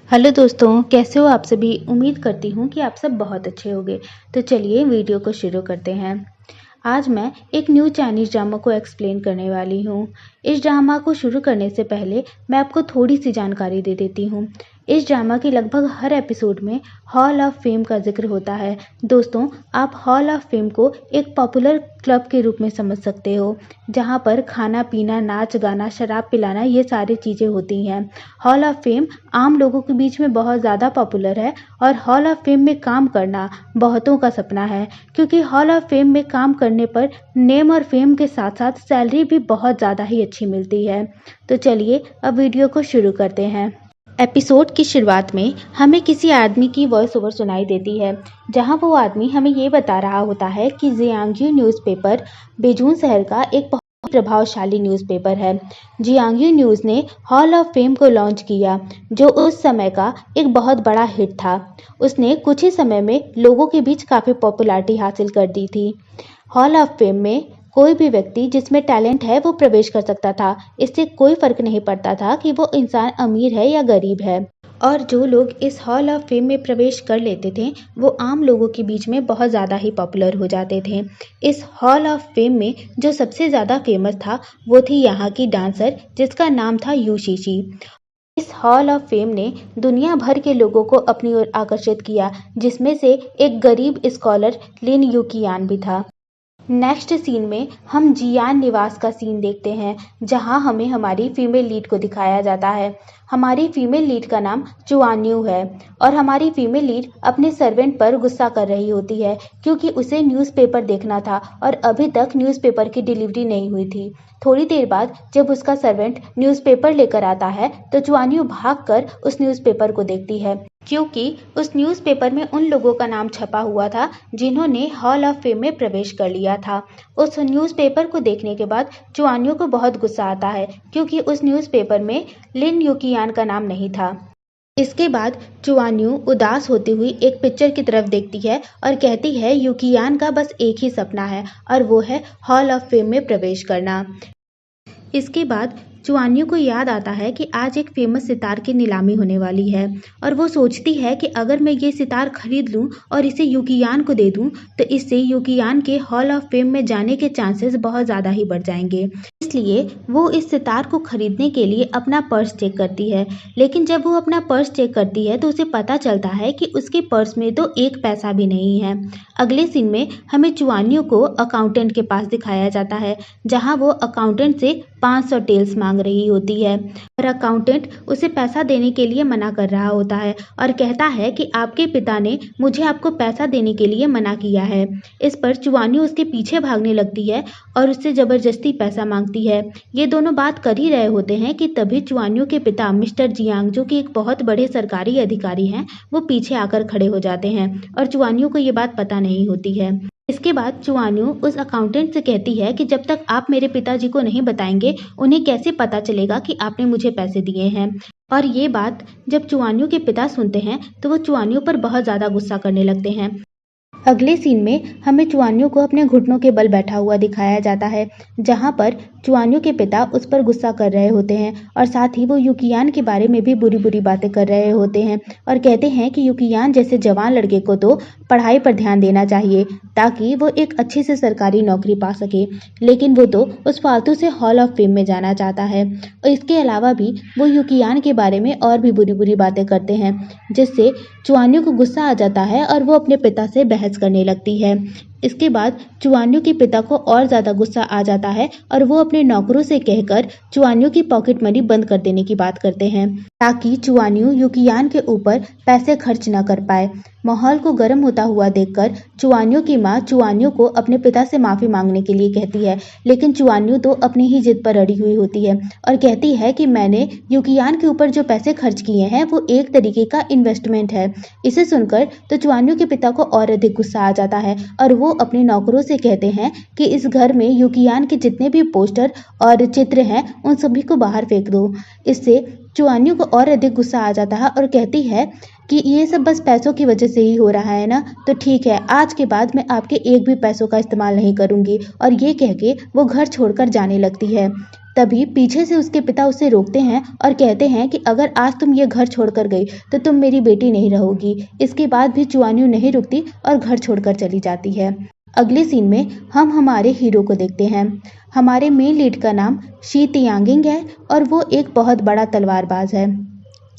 Hello दोस्तों, कैसे हो आप सभी। उम्मीद करती हूँ कि आप सब बहुत अच्छे होंगे। तो चलिए वीडियो को शुरू करते हैं। आज मैं एक न्यू चाइनीज़ ड्रामा को एक्सप्लेन करने वाली हूँ। इस ड्रामा को शुरू करने से पहले मैं आपको थोड़ी सी जानकारी दे देती हूँ। इस ड्रामा के लगभग हर एपिसोड में हॉल ऑफ फेम का जिक्र होता है। दोस्तों, आप हॉल ऑफ फेम को एक पॉपुलर क्लब के रूप में समझ सकते हो, जहाँ पर खाना पीना, नाच गाना, शराब पिलाना ये सारी चीज़ें होती हैं। हॉल ऑफ फेम आम लोगों के बीच में बहुत ज़्यादा पॉपुलर है और हॉल ऑफ फेम में काम करना बहुतों का सपना है, क्योंकि हॉल ऑफ फेम में काम करने पर नेम और फेम के साथ साथ सैलरी भी बहुत ज़्यादा ही अच्छी मिलती है। तो चलिए अब वीडियो को शुरू करते हैं। एपिसोड की शुरुआत में हमें किसी आदमी की वॉइस ओवर सुनाई देती है, जहां वो आदमी हमें ये बता रहा होता है कि जियांगयू न्यूज़पेपर बेजून शहर का एक बहुत प्रभावशाली न्यूज़पेपर है। जियांगयू न्यूज़ ने हॉल ऑफ फेम को लॉन्च किया, जो उस समय का एक बहुत बड़ा हिट था। उसने कुछ ही समय में लोगों के बीच काफ़ी पॉपुलैरिटी हासिल कर दी थी। हॉल ऑफ फेम में कोई भी व्यक्ति जिसमें टैलेंट है वो प्रवेश कर सकता था। इससे कोई फर्क नहीं पड़ता था कि वो इंसान अमीर है या गरीब है। और जो लोग इस हॉल ऑफ फेम में प्रवेश कर लेते थे वो आम लोगों के बीच में बहुत ज़्यादा ही पॉपुलर हो जाते थे। इस हॉल ऑफ फेम में जो सबसे ज़्यादा फेमस था वो थी यहाँ की डांसर, जिसका नाम था यू शीशी। इस हॉल ऑफ फेम ने दुनिया भर के लोगों को अपनी ओर आकर्षित किया, जिसमें से एक गरीब स्कॉलर लिन यूकियान भी था। नेक्स्ट सीन में हम जियान निवास का सीन देखते हैं, जहां हमें हमारी फीमेल लीड को दिखाया जाता है। हमारी फीमेल लीड का नाम चुआन्यू है और हमारी फीमेल लीड अपने सर्वेंट पर गुस्सा कर रही होती है, क्योंकि उसे न्यूज़पेपर देखना था और अभी तक न्यूज़पेपर की डिलीवरी नहीं हुई थी। थोड़ी देर बाद जब उसका सर्वेंट न्यूज़पेपर लेकर आता है तो चुआन्यू भागकर उस न्यूज़पेपर को देखती है, क्योंकि उस न्यूज़पेपर में उन लोगों का नाम छपा हुआ था जिन्होंने हॉल ऑफ फेम में प्रवेश कर लिया था। उस न्यूज़पेपर को देखने के बाद चुआन्यू को बहुत गुस्सा आता है, क्योंकि उस न्यूज़पेपर में लिन यूकियान का नाम नहीं था। इसके बाद चुआन्यू उदास होती हुई एक पिक्चर की तरफ देखती है और कहती है यूकियान का बस एक ही सपना है और वो है हॉल ऑफ फेम में प्रवेश करना। इसके बाद चुआन्यू को याद आता है कि आज एक फेमस सितार की नीलामी होने वाली है और वो सोचती है कि अगर मैं ये सितार खरीद लूं और इसे यूकियान को दे दूं तो इससे यूकियान के हॉल ऑफ फेम में जाने के चांसेस बहुत ज़्यादा ही बढ़ जाएंगे। इसलिए वो इस सितार को खरीदने के लिए अपना पर्स चेक करती है, लेकिन जब वो अपना पर्स चेक करती है तो उसे पता चलता है कि उसके पर्स में तो एक पैसा भी नहीं है। अगले सीन में हमें चुआन्यू को अकाउंटेंट के पास दिखाया जाता है, जहां वो अकाउंटेंट से 500 टेल्स मांग रही होती है और अकाउंटेंट उसे पैसा देने के लिए मना कर रहा होता है और कहता है कि आपके पिता ने मुझे आपको पैसा देने के लिए मना किया है। इस पर चुआन्यू उसके पीछे भागने लगती है और उससे ज़बरदस्ती पैसा मांगती है। ये दोनों बात कर ही रहे होते हैं कि तभी चुआन्यू के पिता मिस्टर जियांग, जो कि एक बहुत बड़े सरकारी अधिकारी हैं, वो पीछे आकर खड़े हो जाते हैं और चुआन्यू को ये बात पता नहीं होती है। इसके बाद चुआन्यू उस अकाउंटेंट से कहती है कि जब तक आप मेरे पिताजी को नहीं बताएंगे उन्हें कैसे पता चलेगा कि आपने मुझे पैसे दिए हैं। और ये बात जब चुआन्यू के पिता सुनते हैं तो वो चुआन्यू पर बहुत ज़्यादा गुस्सा करने लगते हैं। अगले सीन में हमें चुआन्यू को अपने घुटनों के बल बैठा हुआ दिखाया जाता है, जहां पर चुआन्यू के पिता उस पर गुस्सा कर रहे होते हैं और साथ ही वो यूकियान के बारे में भी बुरी बुरी बातें कर रहे होते हैं और कहते हैं कि यूकियान जैसे जवान लड़के को तो पढ़ाई पर ध्यान देना चाहिए ताकि वो एक अच्छी से सरकारी नौकरी पा सके, लेकिन वो तो उस फालतू से हॉल ऑफ फेम में जाना चाहता है। और इसके अलावा भी वो यूकियान के बारे में और भी बुरी बुरी बातें करते हैं, जिससे चुआन्यू को गुस्सा आ जाता है और वो अपने पिता से बहस करने लगती है। इसके बाद चुआन्यू के पिता को और ज़्यादा गुस्सा आ जाता है और वो अपने नौकरों से कहकर चुआन्यू की पॉकेट मनी बंद कर देने की बात करते हैं, ताकि चुआन्यू यूकियान के ऊपर पैसे खर्च न कर पाए। माहौल को गर्म होता हुआ देखकर चुआन्यू की माँ चुआन्यू को अपने पिता से माफ़ी मांगने के लिए कहती है, लेकिन चुआन्यू तो अपनी ही जिद पर अड़ी हुई होती है और कहती है कि मैंने यूकियान के ऊपर जो पैसे खर्च किए हैं वो एक तरीके का इन्वेस्टमेंट है। इसे सुनकर तो चुआन्यू के पिता को और अधिक गुस्सा आ जाता है और वो अपने नौकरों से कहते हैं कि इस घर में यूकियान के जितने भी पोस्टर और चित्र हैं उन सभी को बाहर फेंक दो। इससे चुआन्यू को और अधिक गुस्सा आ जाता है और कहती है कि ये सब बस पैसों की वजह से ही हो रहा है ना, तो ठीक है, आज के बाद मैं आपके एक भी पैसों का इस्तेमाल नहीं करूंगी। और ये कह के वो घर छोड़कर जाने लगती है। तभी पीछे से उसके पिता उसे रोकते हैं और कहते हैं कि अगर आज तुम ये घर छोड़कर गई तो तुम मेरी बेटी नहीं रहोगी। इसके बाद भी चुआन्यू नहीं रुकती और घर छोड़कर चली जाती है। अगले सीन में हम हमारे हीरो को देखते हैं। हमारे मेन लीड का नाम शी तियांगिंग है और वो एक बहुत बड़ा तलवारबाज है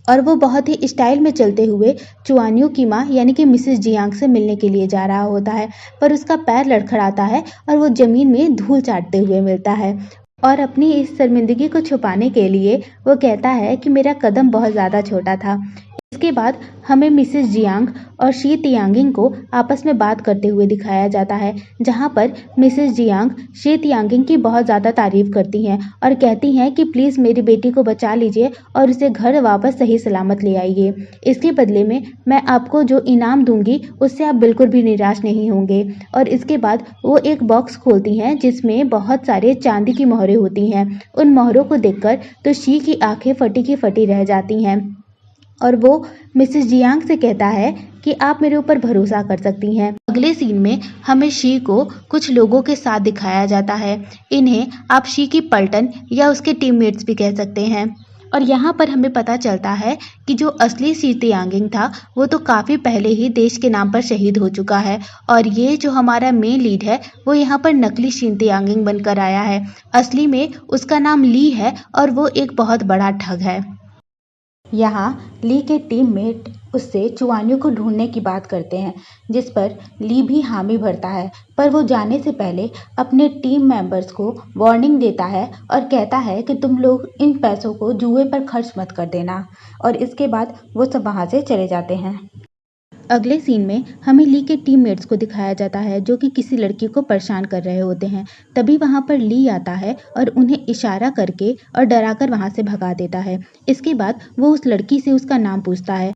और वो बहुत ही स्टाइल में चलते हुए चुआन्यू की माँ यानी कि मिसेस जियांग से मिलने के लिए जा रहा होता है, पर उसका पैर लड़खड़ाता है और वो जमीन में धूल चाटते हुए मिलता है और अपनी इस शर्मिंदगी को छुपाने के लिए वो कहता है कि मेरा कदम बहुत ज़्यादा छोटा था। इसके बाद हमें मिसेस जियांग और शी तियांगिंग को आपस में बात करते हुए दिखाया जाता है, जहां पर मिसेस जियांग शी तियांगिंग की बहुत ज़्यादा तारीफ करती हैं और कहती हैं कि प्लीज़ मेरी बेटी को बचा लीजिए और उसे घर वापस सही सलामत ले आइए। इसके बदले में मैं आपको जो इनाम दूंगी उससे आप बिल्कुल भी निराश नहीं होंगे। और इसके बाद वो एक बॉक्स खोलती हैं जिसमें बहुत सारे चांदी की मोहरें होती हैं। उन मोहरों को देखकर तो शी की आंखें फटी की फटी रह जाती हैं और वो मिसेस जियांग से कहता है कि आप मेरे ऊपर भरोसा कर सकती हैं। अगले सीन में हमें शी को कुछ लोगों के साथ दिखाया जाता है। इन्हें आप शी की पलटन या उसके टीममेट्स भी कह सकते हैं। और यहाँ पर हमें पता चलता है कि जो असली शी तियांगिंग था वो तो काफ़ी पहले ही देश के नाम पर शहीद हो चुका है और ये जो हमारा मेन लीड है वो यहाँ पर नकली शी तियांगिंग बनकर आया है। असली में उसका नाम ली है और वो एक बहुत बड़ा ठग है। यहाँ ली के टीममेट उससे चुआन्यू को ढूंढने की बात करते हैं, जिस पर ली भी हामी भरता है, पर वो जाने से पहले अपने टीम मेंबर्स को वार्निंग देता है और कहता है कि तुम लोग इन पैसों को जुए पर खर्च मत कर देना। और इसके बाद वो सब वहाँ से चले जाते हैं। अगले सीन में हमें ली के टीममेट्स को दिखाया जाता है जो कि किसी लड़की को परेशान कर रहे होते हैं। तभी वहां पर ली आता है और उन्हें इशारा करके और डराकर वहां से भगा देता है। इसके बाद वो उस लड़की से उसका नाम पूछता है।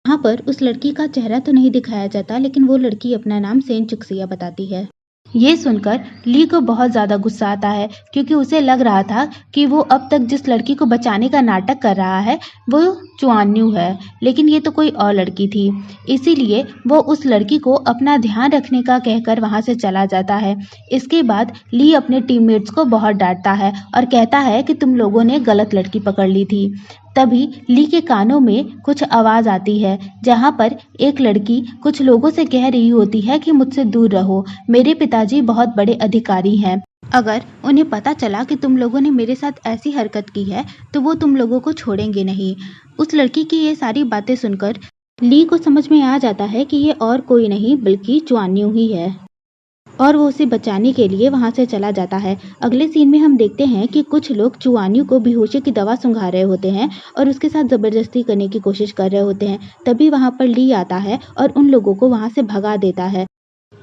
वहां पर उस लड़की का चेहरा तो नहीं दिखाया जाता, लेकिन वो लड़की अपना नाम सेन चुक्सिया बताती है। ये सुनकर ली को बहुत ज़्यादा गुस्सा आता है क्योंकि उसे लग रहा था कि वो अब तक जिस लड़की को बचाने का नाटक कर रहा है वो चुआन्यू है, लेकिन ये तो कोई और लड़की थी। इसीलिए वो उस लड़की को अपना ध्यान रखने का कहकर वहाँ से चला जाता है। इसके बाद ली अपने टीममेट्स को बहुत डांटता है और कहता है कि तुम लोगों ने गलत लड़की पकड़ ली थी। तभी ली के कानों में कुछ आवाज़ आती है जहाँ पर एक लड़की कुछ लोगों से कह रही होती है कि मुझसे दूर रहो, मेरे पिताजी बहुत बड़े अधिकारी हैं। अगर उन्हें पता चला कि तुम लोगों ने मेरे साथ ऐसी हरकत की है तो वो तुम लोगों को छोड़ेंगे नहीं। उस लड़की की ये सारी बातें सुनकर ली को समझ में आ जाता है कि ये और कोई नहीं बल्कि चुआन्यू ही है और वो उसे बचाने के लिए वहां से चला जाता है। अगले सीन में हम देखते हैं कि कुछ लोग चुआन्यू को बेहोशी की दवा सुंघा रहे होते हैं और उसके साथ ज़बरदस्ती करने की कोशिश कर रहे होते हैं। तभी वहां पर ली आता है और उन लोगों को वहां से भगा देता है,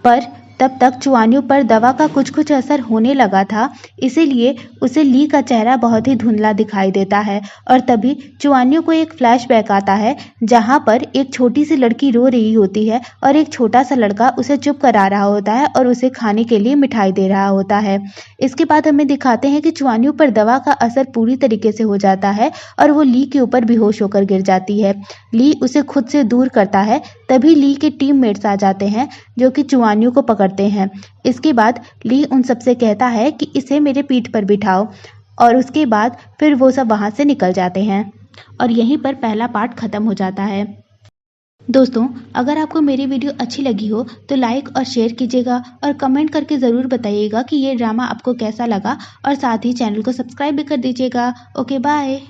पर तब तक चुआन्यू पर दवा का कुछ असर होने लगा था, इसीलिए उसे ली का चेहरा बहुत ही धुंधला दिखाई देता है। और तभी चुआन्यू को एक फ्लैशबैक आता है जहां पर एक छोटी सी लड़की रो रही होती है और एक छोटा सा लड़का उसे चुप करा रहा होता है और उसे खाने के लिए मिठाई दे रहा होता है। इसके बाद हमें दिखाते हैं कि चुआन्यू पर दवा का असर पूरी तरीके से हो जाता है और वो ली के ऊपर बेहोश होकर गिर जाती है। ली उसे खुद से दूर करता है। तभी ली के टीममेट्स आ जाते हैं जो कि चुआन्यू को पकड़ते हैं। इसके बाद ली उन सबसे कहता है कि इसे मेरे पीठ पर बिठाओ और उसके बाद फिर वो सब वहां से निकल जाते हैं और यहीं पर पहला पार्ट खत्म हो जाता है। दोस्तों, अगर आपको मेरी वीडियो अच्छी लगी हो तो लाइक और शेयर कीजिएगा और कमेंट करके ज़रूर बताइएगा कि ये ड्रामा आपको कैसा लगा और साथ ही चैनल को सब्सक्राइब भी कर दीजिएगा। Okay, bye.